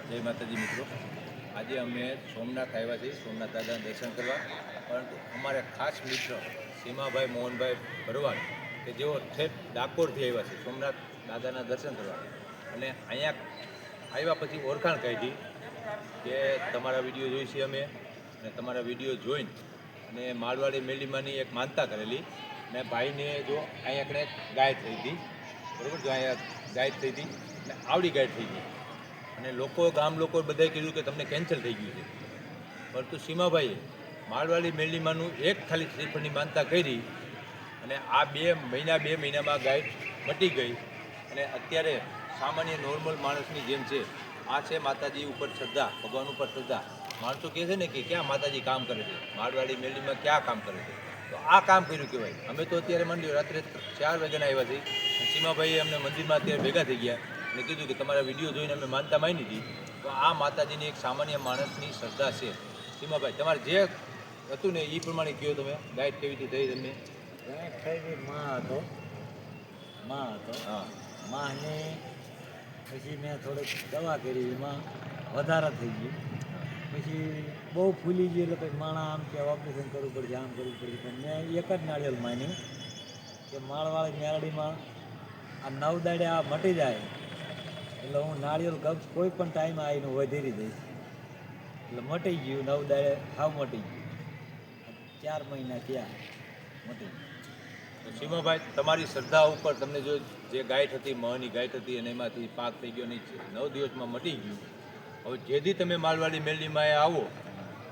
જય માતાજી મિત્રો, આજે અમે સોમનાથ આવ્યા છીએ સોમનાથ દાદાના દર્શન કરવા. પરંતુ અમારે ખાસ મિત્ર સીમાભાઈ મોહનભાઈ ભરવાડ કે જેઓ ઠેઠ ડાકોરથી આવ્યા છે સોમનાથ દાદાના દર્શન કરવા, અને અહીંયા આવ્યા પછી ઓળખાણ કાઢી કે તમારા વિડીયો જોઈશે અમે, અને તમારા વિડીયો જોઈને અને માળવાડી મેલીમાંની એક માનતા કરેલી, ને ભાઈને જો અહીંયા કણે ગાય થઈ હતી, બરાબર, જો અહીંયા ગાય થઈ હતી ને આવડી ગાય થઈ ગઈ, અને ગામ લોકો બધાએ કીધું કે તમને કેન્સલ થઈ ગયું છે. પરંતુ સીમાભાઈએ માળવાડી મેલીમાંનું એક ખાલી શ્રીફળની માનતા કરી, અને આ 2 મહિનામાં ગાય મટી ગઈ. અને અત્યારે સામાન્ય નોર્મલ માણસની જેમ છે. આ છે માતાજી ઉપર શ્રદ્ધા, ભગવાન ઉપર શ્રદ્ધા. માણસો કહે છે ને કે ક્યાં માતાજી કામ કરે છે, માળવાડી મેલીમાં ક્યાં કામ કરે છે, તો આ કામ કર્યું કહેવાય. અમે તો અત્યારે માંડ્યો રાત્રે 4 વાગ્યાના આવ્યા છીએ, સીમાભાઈએ અમને મંદિરમાં અત્યારે ભેગા થઈ ગયા અને કીધું કે તમારા વિડીયો જોઈને અમે માનતા માની હતી. તો આ માતાજીની એક સામાન્ય માણસની શ્રદ્ધા છે. સીમાભાઈ, તમારે જે હતું ને એ પ્રમાણે કહો, તમે ગાઈડ કેવી રીતે થઈ તમને? ગાઈડ થઈ માં હતો. હા, માને પછી મેં થોડીક દવા કરી, એમાં વધારે થઈ ગયું. પછી બહુ ફૂલી ગયું, એટલે પછી માણા આમ કે ઓપરેશન કરવું પડશે, આમ કરવું પડશે. પણ મેં એક જ નાળિયેર માન્યું કે માળવાળી મેરડીમાં આ 9 દાડે આ મટી જાય એટલે હું નાળિયેર ગપ કોઈ પણ ટાઈમ આવીને વધેરી દઈશ. એટલે મટી ગયું, 9 દાડે હાવ મટી ગયું. 4 મહિના થયા મટી ગયું. તો સીમાભાઈ, તમારી શ્રદ્ધા ઉપર તમને જો જે ગાઈટ હતી, મહની ગાઈટ હતી, અને એમાંથી પાક થઈ ગયો નહીં, 9 દિવસમાં મટી ગયું. હવે જેથી તમે માળવાડી મેલડીમાં આવો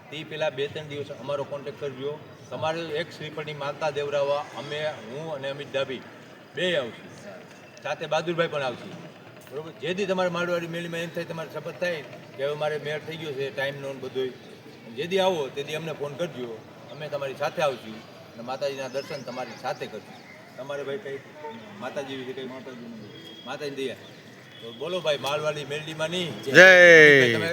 તે પહેલાં 2-3 દિવસ અમારો કોન્ટેક્ટ કરજો. તમારે એક શ્રીફળની માનતા દેવરાવવા અમે, હું અને અમિત ડાભી 2 આવશું, સાથે બહાદુરભાઈ પણ આવશે, બરાબર. જેથી તમારે માળવાડી મેલડીમાં એમ થાય, તમારે શપથ થાય કે હવે મારે મેળ થઈ ગયો છે ટાઈમનો બધું, જેથી આવો તેથી અમને ફોન કરજો, અમે તમારી સાથે આવશું અને માતાજીના દર્શન તમારી સાથે કરશું. તમારે ભાઈ કંઈ માતાજી વિશે કંઈ માતાજી દયા, તો બોલો ભાઈ, માળવાડી મેલડીમાં નહીં જય. તમે